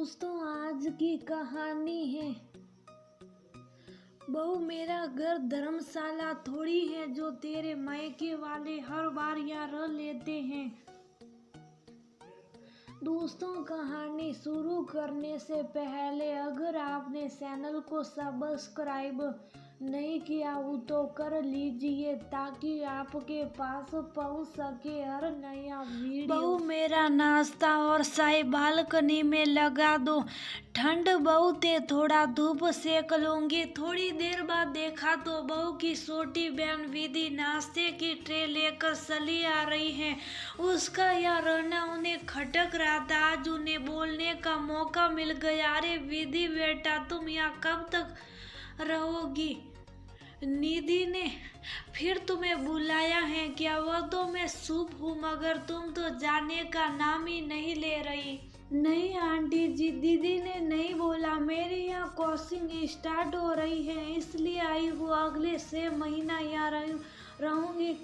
दोस्तों, आज की कहानी है। बहू, मेरा घर धर्मशाला थोड़ी है जो तेरे मायके वाले हर बार यहाँ रह लेते हैं। दोस्तों, कहानी शुरू करने से पहले अगर आपने चैनल को सब्सक्राइब नहीं किया हो तो कर लीजिए ताकि आपके पास पहुंच सके हर नया वीडियो। बहू, मेरा नाश्ता और चाय बालकनी में लगा दो। ठंड बहुत है, थोड़ा धूप सेक लूंगी। थोड़ी देर बाद देखा तो बहू की छोटी बहन विधि नाश्ते की ट्रे लेकर चली आ रही है। उसका यह रहना उन्हें खटक रहा था। आज उन्हें बोलने का मौका मिल गया। अरे विधि बेटा, तुम यहाँ कब तक रहोगी? निधि ने फिर तुम्हें बुलाया है क्या? वह तो मैं चुप हूँ, मगर तुम तो जाने का नाम ही नहीं ले रही। नहीं आंटी जी, दीदी ने नहीं बोला। मेरे यहाँ कोचिंग स्टार्ट हो रही है इसलिए आई हूँ। अगले 6 महीना यहाँ रहूंगी।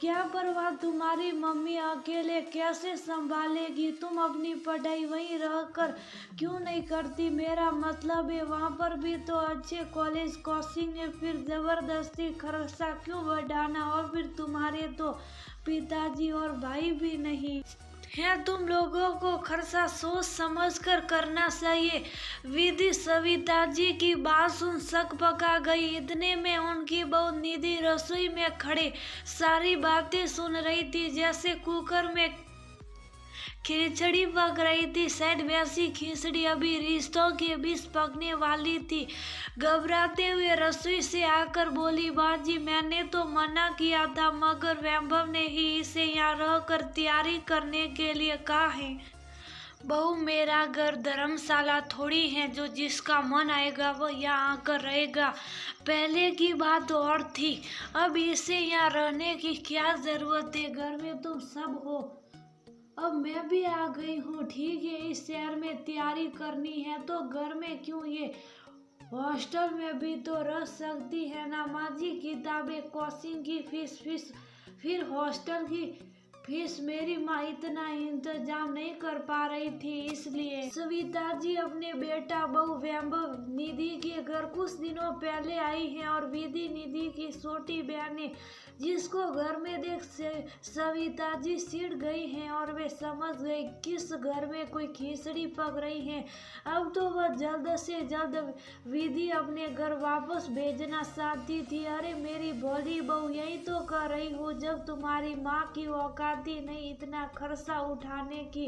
क्या परवाह, तुम्हारी मम्मी अकेले कैसे संभालेगी? तुम अपनी पढ़ाई वहीं रहकर क्यों नहीं करती? मेरा मतलब है वहाँ पर भी तो अच्छे कॉलेज कोचिंग है, फिर जबरदस्ती खर्चा क्यों बढ़ाना? और फिर तुम्हारे तो पिताजी और भाई भी नहीं है। तुम लोगों को खर्चा सोच समझ कर करना चाहिए। विधि सविता जी की बात सुन शक पका गई। इतने में उनकी बहू निधि रसोई में खड़े सारी बातें सुन रही थी, जैसे कुकर में खिचड़ी पक रही थी। शायद वैसी खिचड़ी अभी रिश्तों के बीच पकने वाली थी। घबराते हुए रसोई से आकर बोली, बाजी मैंने तो मना किया था, मगर वैभव ने ही इसे यहाँ रहकर तैयारी करने के लिए कहा है। बहू, मेरा घर धर्मशाला थोड़ी है जो जिसका मन आएगा वह यहाँ आकर रहेगा। पहले की बात और थी, अब इसे यहाँ रहने की क्या जरूरत है? घर में तुम सब हो, अब मैं भी आ गई हूँ। ठीक है, इस शहर में तैयारी करनी है तो घर में क्यों, ये हॉस्टल में भी तो रह सकती है ना। माँ जी, किताबें, कोचिंग की फीस फिर हॉस्टल की फीस। मेरी माँ इतना इंतजाम नहीं कर पा रही थी, इसलिए सविता जी अपने बेटा बहू वैभव निधि के घर कुछ दिनों पहले आई हैं। और विधि निधि की छोटी बहन है, जिसको घर में देख सविता जी चिढ़ गई हैं और वे समझ गई किस घर में कोई खिचड़ी पक रही है। अब तो वह जल्द से जल्द विधि अपने घर वापस भेजना चाहती थी। अरे मेरी भोली बहू, यही तो कर रही हूँ। जब तुम्हारी माँ की औकात ही नहीं इतना खर्चा उठाने की,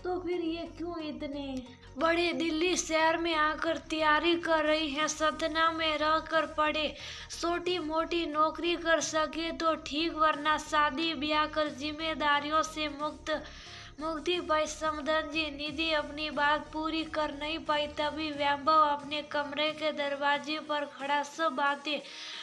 तो फिर ये क्यों इतने बड़े दिल्ली शहर में आकर तैयारी कर रही है? सतना में रहकर पढ़े, छोटी मोटी नौकरी कर सके तो ठीक, वरना शादी ब्याह कर जिम्मेदारियों से मुक्ति पाई। समधन जी, निधि अपनी बात पूरी कर नहीं पाई, तभी वैभव अपने कमरे के दरवाजे पर खड़ा सब बातें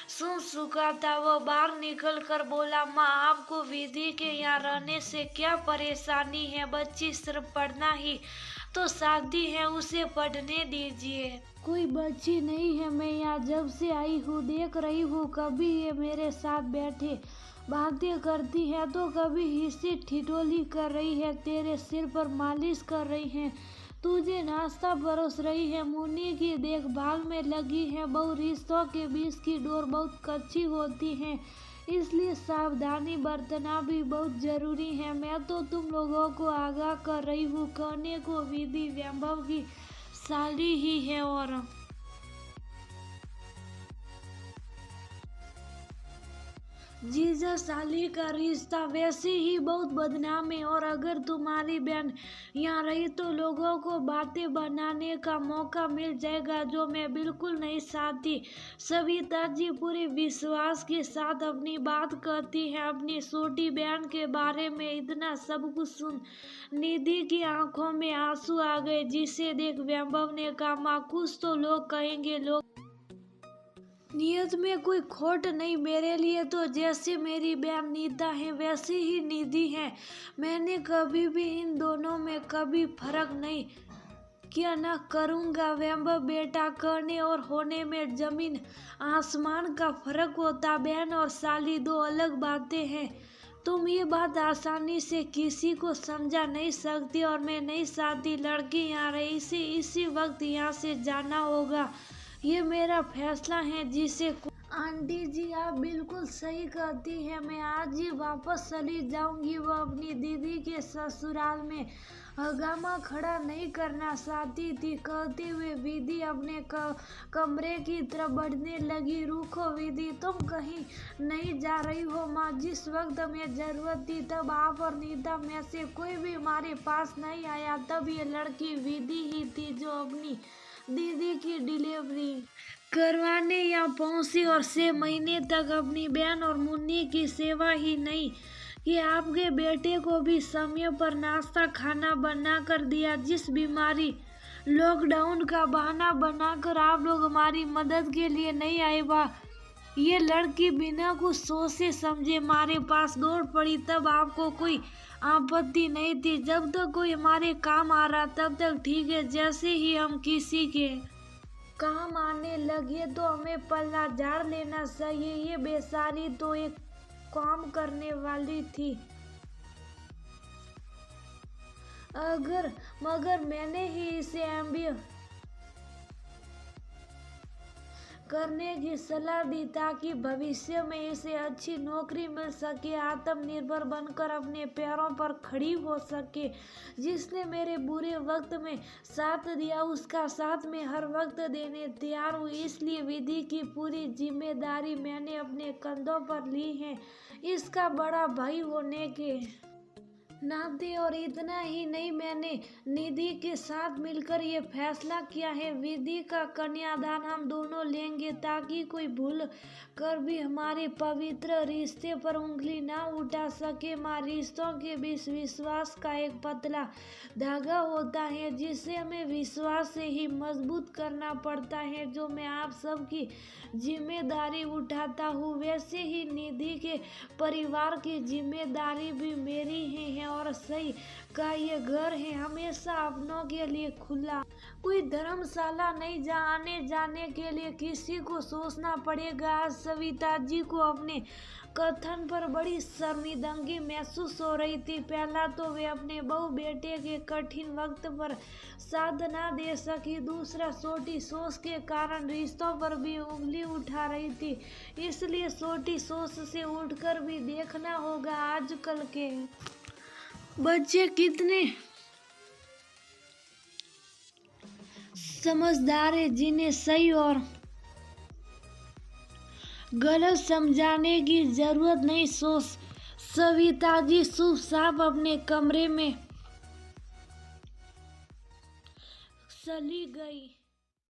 सुन चुका था। वो बाहर निकल कर बोला, माँ आपको विधि के यहाँ रहने से क्या परेशानी है? बच्ची सिर्फ पढ़ना ही तो चाहती है, उसे पढ़ने दीजिए। कोई बच्ची नहीं है, मैं यहाँ जब से आई हूँ देख रही हूँ, कभी ये मेरे साथ बैठे बातें करती है तो कभी हिस्से ठिठोली कर रही है, तेरे सिर पर मालिश कर रही है, तुझे नाश्ता परोस रही है, मुन्नी की देखभाल में लगी है। बहु रिश्तों के बीच की डोर बहुत कच्ची होती है, इसलिए सावधानी बरतना भी बहुत जरूरी है। मैं तो तुम लोगों को आगाह कर रही हूँ, कहने को विधि वैभव की साली ही है और जीजा साली का रिश्ता वैसे ही बहुत बदनाम है। और अगर तुम्हारी बहन यहाँ रही तो लोगों को बातें बनाने का मौका मिल जाएगा, जो मैं बिल्कुल नहीं चाहती। सविता जी पूरे विश्वास के साथ अपनी बात कहती हैं। अपनी छोटी बहन के बारे में इतना सब कुछ सुन निधि की आंखों में आंसू आ गए, जिसे देख वैभव ने कहा, माँ कुछ तो लोग कहेंगे, लोग नियत में कोई खोट नहीं। मेरे लिए तो जैसे मेरी बहन नीता है वैसी ही निधि है। मैंने कभी भी इन दोनों में कभी फर्क नहीं किया, ना करूँगा। वैभव बेटा, कहने और होने में जमीन आसमान का फर्क होता। बहन और साली दो अलग बातें हैं। तुम ये बात आसानी से किसी को समझा नहीं सकती और मैं नहीं चाहती लड़की यहाँ रही। इसी वक्त यहाँ से जाना होगा। ये मेरा फैसला है जिसे आंटी जी आप बिल्कुल सही कहती हैं। मैं आज ही वापस चली जाऊंगी। वो अपनी दीदी के ससुराल में हंगामा खड़ा नहीं करना चाहती थी। कहते हुए विधि अपने कमरे की तरफ बढ़ने लगी। रुको विधि, तुम कहीं नहीं जा रही हो माँ। जिस वक्त हमें जरूरत थी तब आप और नीता में से कोई भी हमारे पास नहीं आया। तब ये लड़की विधि ही थी जो अपनी दीदी की डिलीवरी करवाने यहाँ पहुंची और 6 महीने तक अपनी बहन और मुन्नी की सेवा ही नहीं कि आपके बेटे को भी समय पर नाश्ता खाना बना कर दिया। जिस बीमारी लॉकडाउन का बहाना बनाकर आप लोग हमारी मदद के लिए नहीं आए, ये लड़की बिना कुछ सोचे समझे हमारे पास दौड़ पड़ी। तब आपको कोई आपत्ति नहीं थी। जब तक कोई हमारे काम आ रहा तब तक ठीक है। जैसे ही हम किसी के काम आने लगे तो हमें पल्ला झाड़ लेना चाहिए। ये बेचारी तो एक काम करने वाली थी। मगर मैंने ही इसे MBA करने की सलाह दी ताकि भविष्य में इसे अच्छी नौकरी मिल सके, आत्मनिर्भर बनकर अपने पैरों पर खड़ी हो सके। जिसने मेरे बुरे वक्त में साथ दिया उसका साथ मैं हर वक्त देने तैयार हूँ। इसलिए विधि की पूरी जिम्मेदारी मैंने अपने कंधों पर ली है इसका बड़ा भाई होने के नाते। और इतना ही नहीं, मैंने निधि के साथ मिलकर ये फैसला किया है विधि का कन्यादान हम दोनों लेंगे ताकि कोई भूल कर भी हमारे पवित्र रिश्ते पर उंगली ना उठा सके। माँ, रिश्तों के बीच विश्वास का एक पतला धागा होता है जिसे हमें विश्वास से ही मजबूत करना पड़ता है। जो मैं आप सबकी जिम्मेदारी उठाता हूँ वैसे ही निधि के परिवार की जिम्मेदारी भी मेरी ही है। और सही का ये घर है हमेशा अपनों के लिए खुला, कोई धर्मशाला नहीं जहाँ आने जाने के लिए किसी को सोचना पड़ेगा। आज सविता जी को अपने कथन पर बड़ी शर्मिंदगी महसूस हो रही थी। पहला तो वे अपने बहू बेटे के कठिन वक्त पर साथ ना दे सकी, दूसरा छोटी सोच के कारण रिश्तों पर भी उंगली उठा रही थी। इसलिए छोटी सोच से उठकर भी देखना होगा आजकल के बच्चे कितने समझदार है जिन्हें सही और गलत समझाने की जरूरत नहीं। सविता जी चुपचाप अपने कमरे में चली गई।